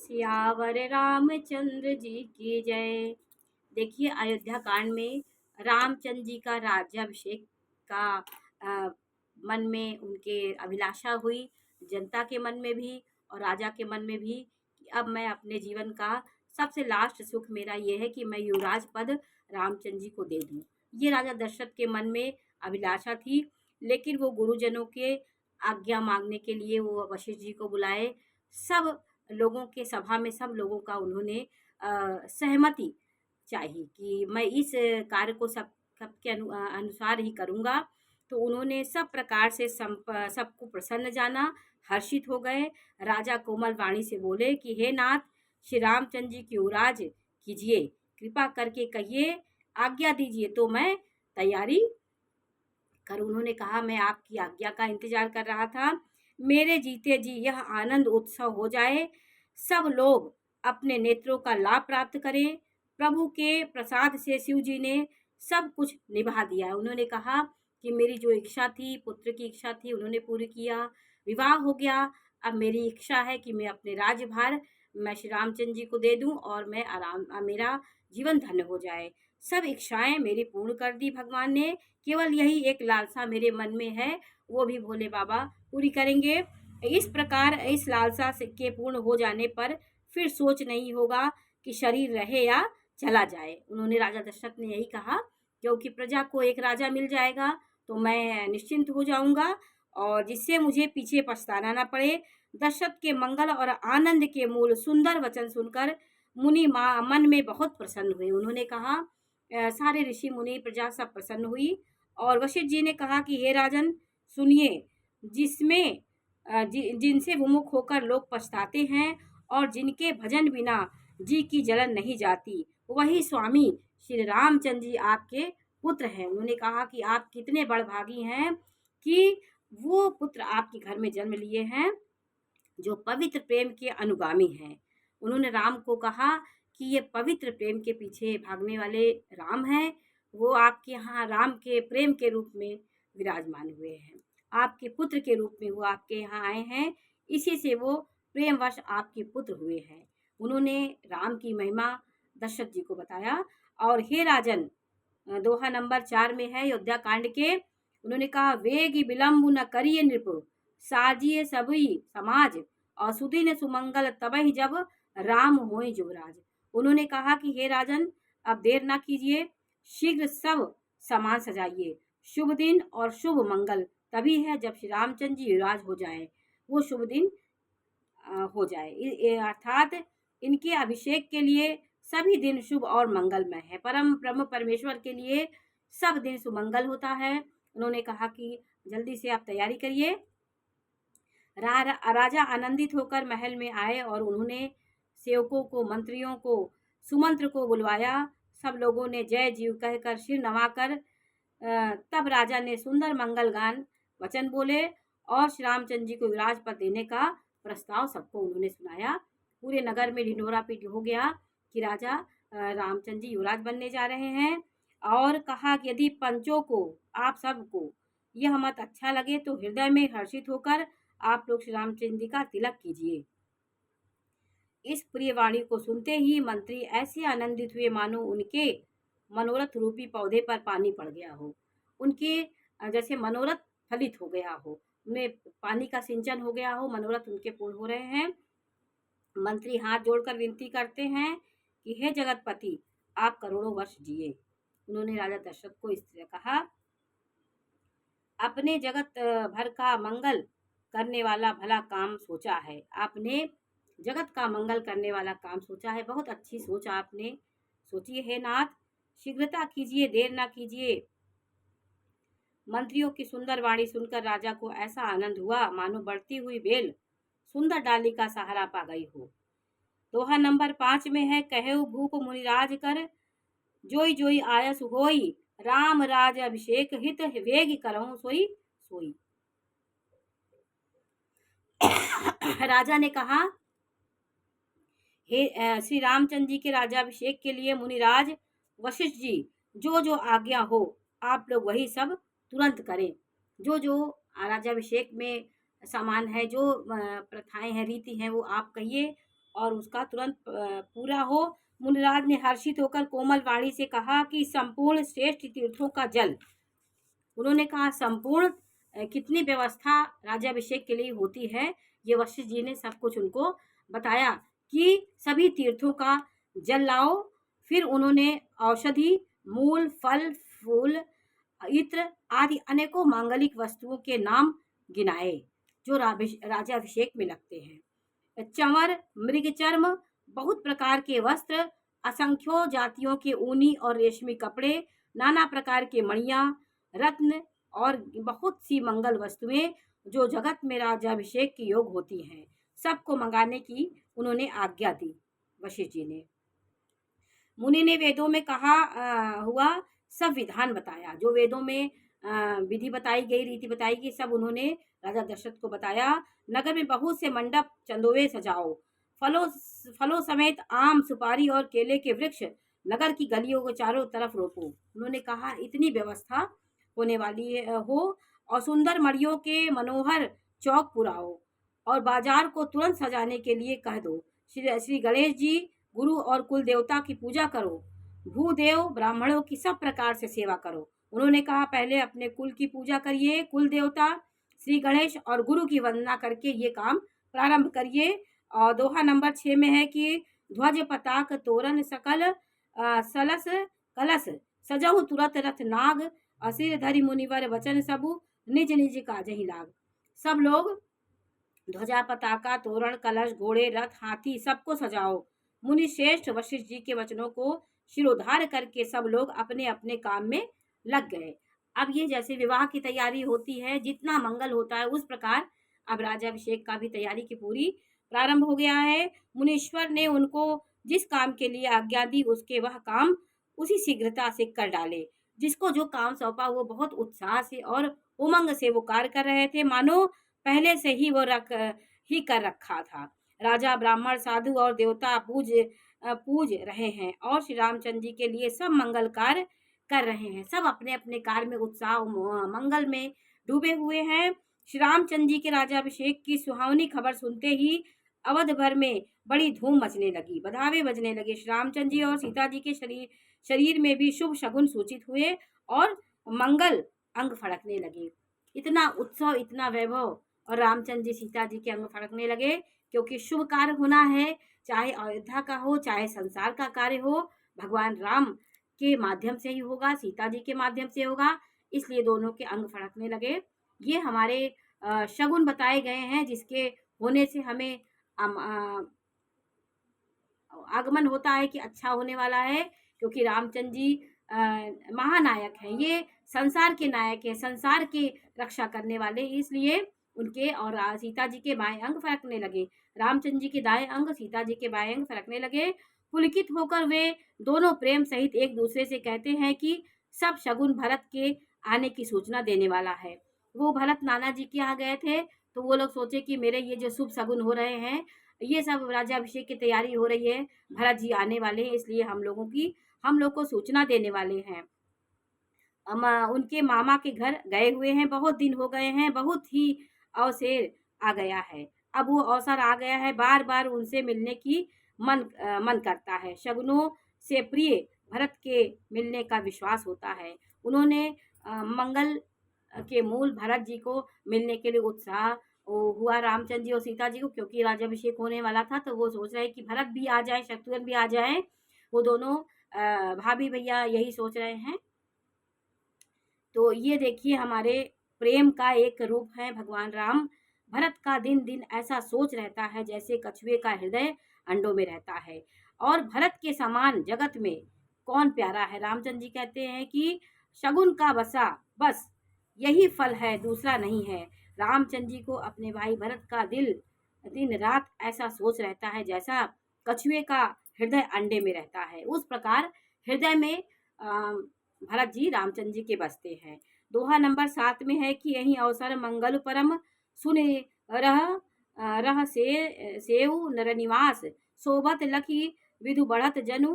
सियावर रामचंद्र जी की जय। देखिए, अयोध्या कांड में रामचंद्र जी का राज्याभिषेक का अ, मन में उनके अभिलाषा हुई, जनता के मन में भी और राजा के मन में भी, कि अब मैं अपने जीवन का सबसे लास्ट सुख मेरा ये है कि मैं युवराज पद रामचंद्र जी को दे दूं। ये राजा दशरथ के मन में अभिलाषा थी, लेकिन वो गुरुजनों के आज्ञा मांगने के लिए वो वशिष्ठ जी को बुलाए। सब लोगों के सभा में सब लोगों का उन्होंने सहमति चाहिए कि मैं इस कार्य को सबके अनुसार ही करूँगा। तो उन्होंने सब प्रकार से सबको प्रसन्न जाना, हर्षित हो गए। राजा कोमल वाणी से बोले कि हे नाथ, श्री रामचंद्र जी की युवराज कीजिए, कृपा करके कहिए, आज्ञा दीजिए तो मैं तैयारी करूँ। उन्होंने कहा, मैं आपकी आज्ञा का इंतजार कर रहा था। मेरे जीते जी यह आनंद उत्सव हो जाए, सब लोग अपने नेत्रों का लाभ प्राप्त करें। प्रभु के प्रसाद से शिव जी ने सब कुछ निभा दिया। उन्होंने कहा कि मेरी जो इच्छा थी, पुत्र की इच्छा थी, उन्होंने पूरी किया। विवाह हो गया। अब मेरी इच्छा है कि मैं अपने राज्यभार मैं श्री रामचंद्र जी को दे दूं और मैं मेरा जीवन धन्य हो जाए। सब इच्छाएं मेरी पूर्ण कर दी भगवान ने। केवल यही एक लालसा मेरे मन में है, वो भी भोले बाबा पूरी करेंगे। इस प्रकार इस लालसा के पूर्ण हो जाने पर फिर सोच नहीं होगा कि शरीर रहे या चला जाए। उन्होंने राजा दशरथ ने यही कहा, क्योंकि प्रजा को एक राजा मिल जाएगा तो मैं निश्चिंत हो जाऊंगा और जिससे मुझे पीछे पछताना ना पड़े। दशरथ के मंगल और आनंद के मूल सुंदर वचन सुनकर मुनि मन में बहुत प्रसन्न हुए। उन्होंने कहा, सारे ऋषि मुनि प्रजा सब प्रसन्न हुई और वशिष्ठ जी ने कहा कि हे राजन, सुनिए, जिसमें जिनसे विमुख होकर लोग पछताते हैं और जिनके भजन बिना जी की जलन नहीं जाती, वही स्वामी श्री रामचंद्र जी आपके पुत्र हैं। उन्होंने कहा कि आप कितने बड़भागी हैं कि वो पुत्र आपके घर में जन्म लिए हैं जो पवित्र प्रेम के अनुगामी हैं। उन्होंने राम को कहा कि ये पवित्र प्रेम के पीछे भागने वाले राम हैं, वो आपके यहाँ राम के प्रेम के रूप में विराजमान हुए हैं, आपके पुत्र के रूप में वो आपके यहाँ आए हैं, इसी से वो प्रेमवश आपके पुत्र हुए हैं। उन्होंने राम की महिमा दशरथ जी को बताया। और हे राजन, दोहा नंबर 4 में है अयोध्या कांड के। उन्होंने कहा, वेगी विलंब न करिए नृप, साजिए सभी समाज, और सुदीन सुमंगल तबहि जब राम होए युवराज। उन्होंने कहा कि हे राजन, अब देर ना कीजिए, शीघ्र सब सामान सजाइए। शुभ दिन और शुभ मंगल तभी है जब श्री रामचंद्र जी युवराज हो जाए, वो शुभ दिन हो जाए। अर्थात इनके अभिषेक के लिए सभी दिन शुभ और मंगलमय है। परम ब्रह्म परमेश्वर के लिए सब दिन सुमंगल होता है। उन्होंने कहा कि जल्दी से आप तैयारी करिए। राजा आनंदित होकर महल में आए और उन्होंने सेवकों को, मंत्रियों को, सुमंत्र को बुलवाया। सब लोगों ने जय जीव कहकर सिर नवाकर तब राजा ने सुंदर मंगल गान वचन बोले और श्री रामचंद्र जी को युवराज पद देने का प्रस्ताव सबको उन्होंने सुनाया। पूरे नगर में ढिंढोरा पीट हो गया कि राजा रामचंद्र जी युवराज बनने जा रहे हैं। और कहा कि यदि पंचों को, आप सबको यह मत अच्छा लगे तो हृदय में हर्षित होकर आप लोग श्री रामचंद्र जी का तिलक कीजिए। इस प्रिय वाणी को सुनते ही मंत्री ऐसे आनंदित हुए मानो उनके मनोरथ रूपी पौधे पर पानी पड़ गया हो, उनके जैसे मनोरथ फलित हो गया हो, उनमें पानी का सिंचन हो गया हो, मनोरथ उनके पूर्ण हो रहे हैं। मंत्री हाथ जोड़कर विनती करते हैं कि हे जगतपति, आप करोड़ों वर्ष जिए। उन्होंने राजा दशरथ को इस तरह कहा, अपने जगत भर का मंगल करने वाला भला काम सोचा है आपने, जगत का मंगल करने वाला काम सोचा है, बहुत अच्छी सोच आपने सोची है नाथ, शीघ्रता कीजिए, देर ना कीजिए। मंत्रियों की सुंदर वाणी सुनकर राजा को ऐसा आनंद हुआ मानो बढ़ती हुई बेल सुंदर डाली का सहारा पा गई हो। दोहा नंबर 5 में है, कहेउ भूप मुनिराज कर, जोई जोई आयस होई, राम राज अभिषेक हित वेग करहु सोई सोई। राजा ने कहा, हे श्री रामचंद्र जी के राज्याभिषेक के लिए मुनिराज वशिष्ठ जी, जो जो आज्ञा हो आप लोग वही सब तुरंत करें। जो जो राज्याभिषेक में सामान है, जो प्रथाएं हैं, रीति हैं, वो आप कहिए और उसका तुरंत पूरा हो। मुनिराज ने हर्षित होकर कोमल वाणी से कहा कि संपूर्ण श्रेष्ठ तीर्थों का जल, उन्होंने कहा संपूर्ण कितनी व्यवस्था राज्याभिषेक के लिए होती है, ये वशिष्ठ जी ने सब कुछ उनको बताया कि सभी तीर्थों का जल लाओ। फिर उन्होंने औषधि, मूल, फल, फूल, इत्र आदि अनेकों मांगलिक वस्तुओं के नाम गिनाए जो राज्याभिषेक में लगते हैं। चंवर, मृगचर्म, बहुत प्रकार के वस्त्र, असंख्यों जातियों के ऊनी और रेशमी कपड़े, नाना प्रकार के मणियां, रत्न और बहुत सी मंगल वस्तुएं जो जगत में राज्याभिषेक के योग होती हैं, सबको मंगाने की उन्होंने आज्ञा दी वशिष्ठ जी ने। मुनि ने वेदों में कहा हुआ सब विधान बताया, जो वेदों में विधि बताई गई, रीति बताई गई, सब उन्होंने राजा दशरथ को बताया। नगर में बहुत से मंडप, चंदोवे सजाओ, फलों फलों समेत आम, सुपारी और केले के वृक्ष नगर की गलियों को चारों तरफ रोपो। उन्होंने कहा इतनी व्यवस्था होने वाली हो, और सुंदर मड़ियों के मनोहर चौक पुराओ, और बाजार को तुरंत सजाने के लिए कह दो। श्री गणेश जी, गुरु और कुल देवता की पूजा करो। भूदेव ब्राह्मणों की सब प्रकार से सेवा करो। उन्होंने कहा पहले अपने कुल की पूजा करिए, कुल देवता श्री गणेश और गुरु की वंदना करके ये काम प्रारंभ करिए। और दोहा नंबर 6 में है कि ध्वज पताक तोरण सकल सलस कलश सजहु तुरत रथ नाग, असिर धरि मुनिवर वचन सबु निज निज काजहि लाग। सब लोग ध्वजा, पताका, तोरण, कलश, घोड़े, रथ, हाथी सबको सजाओ। मुनि श्रेष्ठ वशिष्ठ जी के वचनों को शिरोधार्य करके सब लोग अपने अपने काम में लग गए। अब ये जैसे विवाह की तैयारी होती है, जितना मंगल होता है, उस प्रकार अब राज्याभिषेक का भी तैयारी की पूरी प्रारंभ हो गया है। मुनीश्वर ने उनको जिस काम के लिए आज्ञा दी, उसके वह काम उसी शीघ्रता से कर डाले। जिसको जो काम सौंपा वो बहुत उत्साह से और उमंग से वो कार्य कर रहे थे, मानो पहले से ही वो कर रखा था। राजा, ब्राह्मण, साधु और देवता पूज रहे हैं और श्री रामचंद्र जी के लिए सब मंगल कार्य कर रहे हैं। सब अपने अपने कार्य में उत्साह मंगल में डूबे हुए हैं। श्री रामचंद्र जी के राज्याभिषेक की सुहावनी खबर सुनते ही अवध भर में बड़ी धूम मचने लगी, बधावे बजने लगे। श्री रामचंद्र जी और सीता जी के शरीर में भी शुभ शगुन सूचित हुए और मंगल अंग फड़कने लगे। इतना उत्सव, इतना वैभव, और रामचंद्र जी, सीता जी के अंग फड़कने लगे, क्योंकि शुभ कार्य होना है, चाहे अयोध्या का हो, चाहे संसार का कार्य हो, भगवान राम के माध्यम से ही होगा, सीता जी के माध्यम से होगा, इसलिए दोनों के अंग फड़कने लगे। ये हमारे शगुन बताए गए हैं, जिसके होने से हमें आगमन होता है कि अच्छा होने वाला है, क्योंकि रामचंद्र जी महानायक हैं, ये संसार के नायक हैं, संसार की रक्षा करने वाले, इसलिए उनके और सीता जी के बाएं अंग फड़कने लगे। रामचंद्र जी के दाएं अंग, सीता जी के बाएं अंग फड़कने लगे। पुलकित होकर वे दोनों प्रेम सहित एक दूसरे से कहते हैं कि सब शगुन भरत के आने की सूचना देने वाला है। वो भरत नाना जी के यहाँ गए थे, तो वो लोग सोचे कि मेरे ये जो शुभ शगुन हो रहे हैं, ये सब राज्याभिषेक की तैयारी हो रही है, भरत जी आने वाले हैं, इसलिए हम लोग को सूचना देने वाले हैं। उनके मामा के घर गए हुए हैं, बहुत दिन हो गए हैं, बहुत ही अवसर आ गया है। अब वो अवसर आ गया है, बार बार उनसे मिलने की मन करता है। शगुनों से प्रिय भरत के मिलने का विश्वास होता है। उन्होंने मंगल के मूल भरत जी को मिलने के लिए उत्साह हुआ रामचंद्र जी और सीता जी को, क्योंकि राज्याभिषेक होने वाला था, तो वो सोच रहे हैं कि भरत भी आ जाए, शत्रुघ्न भी आ जाए। वो दोनों भाभी भैया यही सोच रहे हैं। तो ये देखिए हमारे प्रेम का एक रूप है भगवान राम। भरत का दिन दिन ऐसा सोच रहता है जैसे कछुए का हृदय अंडों में रहता है, और भरत के समान जगत में कौन प्यारा है। रामचंद्र जी कहते हैं कि शगुन का बसा बस यही फल है, दूसरा नहीं है। रामचंद्र जी को अपने भाई भरत का दिल दिन रात ऐसा सोच रहता है जैसा कछुए का हृदय अंडे में रहता है, उस प्रकार हृदय में भरत जी रामचंद्र जी के बसते हैं। दोहा नंबर 7 में है कि यही अवसर मंगल परम सुने रह से सेव नर निवास, सोबत लखी विधु बढ़त जनु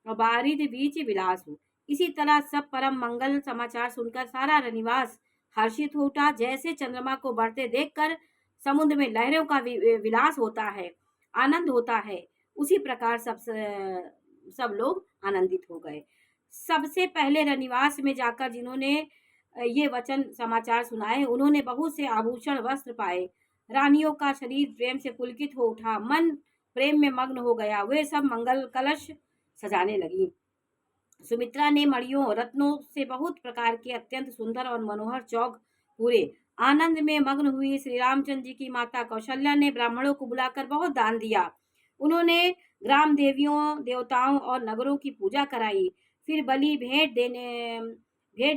बारिद बीच विलासु। इसी तरह सब परम मंगल समाचार सुनकर सारा रनिवास हर्षित हो उठा, जैसे चंद्रमा को बढ़ते देखकर समुद्र में लहरों का विलास होता है, आनंद होता है, उसी प्रकार सब लोग आनंदित हो गए। सबसे पहले रनिवास में जाकर जिन्होंने ये वचन समाचार सुनाए, उन्होंने बहुत से आभूषण वस्त्र पाए। रानियों का शरीर प्रेम से पुलकित हो उठा, मन प्रेम में मग्न हो गया। वे सब मंगल कलश सजाने लगी। सुमित्रा ने मणियों रत्नों से बहुत प्रकार के अत्यंत सुंदर और मनोहर चौक पूरे। आनंद में मग्न हुई श्री रामचंद्र जी की माता कौशल्या ने ब्राह्मणों को बुलाकर बहुत दान दिया। उन्होंने ग्राम देवियों देवताओं और नगरों की पूजा कराई। फिर बलि भेंट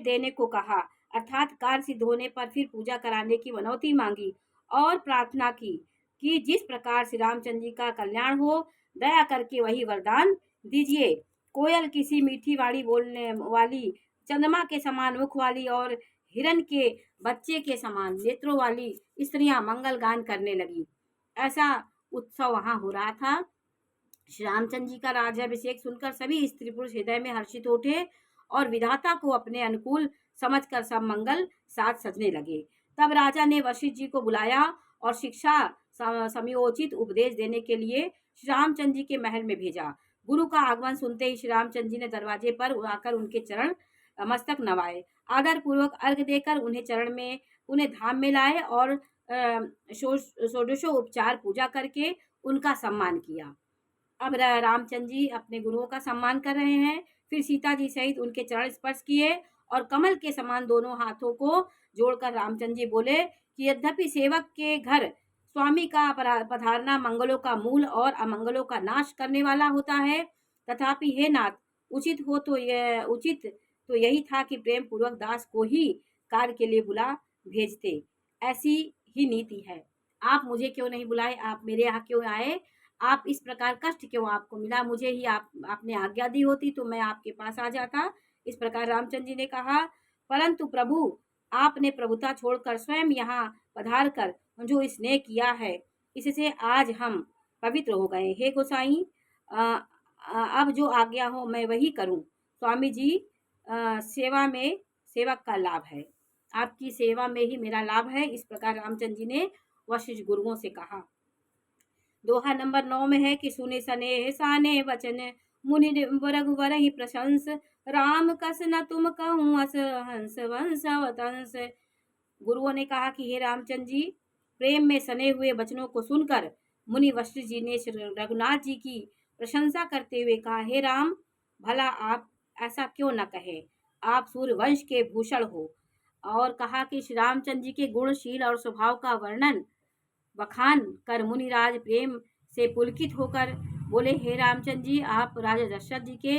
देने को कहा, अर्थात कार्य सिद्ध होने पर फिर पूजा कराने की मनौती मांगी और प्रार्थना की कि जिस प्रकार श्री रामचंद्र जी का कल्याण हो, दया करके वही वरदान दीजिए। कोयल किसी मीठी वाणी बोलने वाली, चंद्रमा के समान मुख वाली और हिरण के बच्चे के समान नेत्रों वाली स्त्रियां मंगल गान करने लगी। ऐसा उत्सव वहां हो रहा था। श्री रामचंद्र जी का राज्याभिषेक सुनकर सभी स्त्री पुरुष हृदय में हर्षित उठे और विधाता को अपने अनुकूल समझकर सब मंगल साथ सजने लगे। तब राजा ने वशिष्ठ जी को बुलाया और शिक्षा समयोचित उपदेश देने के लिए श्री रामचंद्र जी के महल में भेजा। गुरु का आगमन सुनते ही श्री रामचंद्र जी ने दरवाजे पर आकर उनके चरण मस्तक नवाए, आदर पूर्वक अर्घ देकर उन्हें धाम में लाए और षोडशो उपचार पूजा करके उनका सम्मान किया। अब रामचंद्र जी अपने गुरुओं का सम्मान कर रहे हैं। फिर सीता जी सहित उनके चरण स्पर्श किए और कमल के समान दोनों हाथों को जोड़कर रामचंद्र जी बोले कि यद्यपि सेवक के घर स्वामी का पधारना मंगलों का मूल और अमंगलों का नाश करने वाला होता है, तथापि हे नाथ, उचित तो यही था कि प्रेम पूर्वक दास को ही कार्य के लिए बुला भेजते। ऐसी ही नीति है। आप मुझे क्यों नहीं बुलाए? आप मेरे यहाँ क्यों आए? आप इस प्रकार कष्ट क्यों आपको मिला? मुझे ही आपने आज्ञा दी होती तो मैं आपके पास आ जाता। इस प्रकार रामचंद्र जी ने कहा, परंतु प्रभु, आपने प्रभुता छोड़कर स्वयं यहाँ पधार कर जो स्नेह किया है, इससे आज हम पवित्र हो गए। हे गोसाई, अब जो आज्ञा हो मैं वही करूं। स्वामी जी, सेवा में सेवक का लाभ है, आपकी सेवा में ही मेरा लाभ है। इस प्रकार रामचंद्र जी ने वशिष्ठ गुरुओं से कहा। दोहा नंबर 9 में है कि सुने सनेह साने वचन मुनि रघुवर ही प्रशंस, राम कस न तुम कहूँ अस हंस वंश अवतंस। गुरुओं ने कहा कि हे रामचंद्र जी, प्रेम में सने हुए वचनों को सुनकर मुनि वशिष्ठ जी ने रघुनाथ जी की प्रशंसा करते हुए कहा, हे राम, भला आप ऐसा क्यों न कहे, आप सूर्यवंश के भूषण हो। और कहा कि श्री रामचंद्र जी के गुणशील और स्वभाव का वर्णन बखान कर मुनिराज प्रेम से पुलकित होकर बोले, हे रामचंद्र जी, आप राजा दशरथ जी के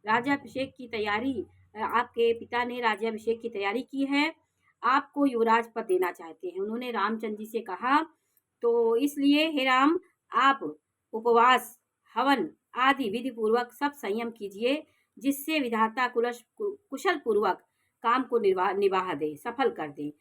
राज्याभिषेक की तैयारी, आपके पिता ने राज्याभिषेक की तैयारी की है, आपको युवराज पद देना चाहते हैं। उन्होंने रामचंद्र जी से कहा, तो इसलिए हे राम, आप उपवास, हवन आदि विधि पूर्वक सब संयम कीजिए, जिससे विधाता कुशल पूर्वक काम को निभा दे, सफल कर दे।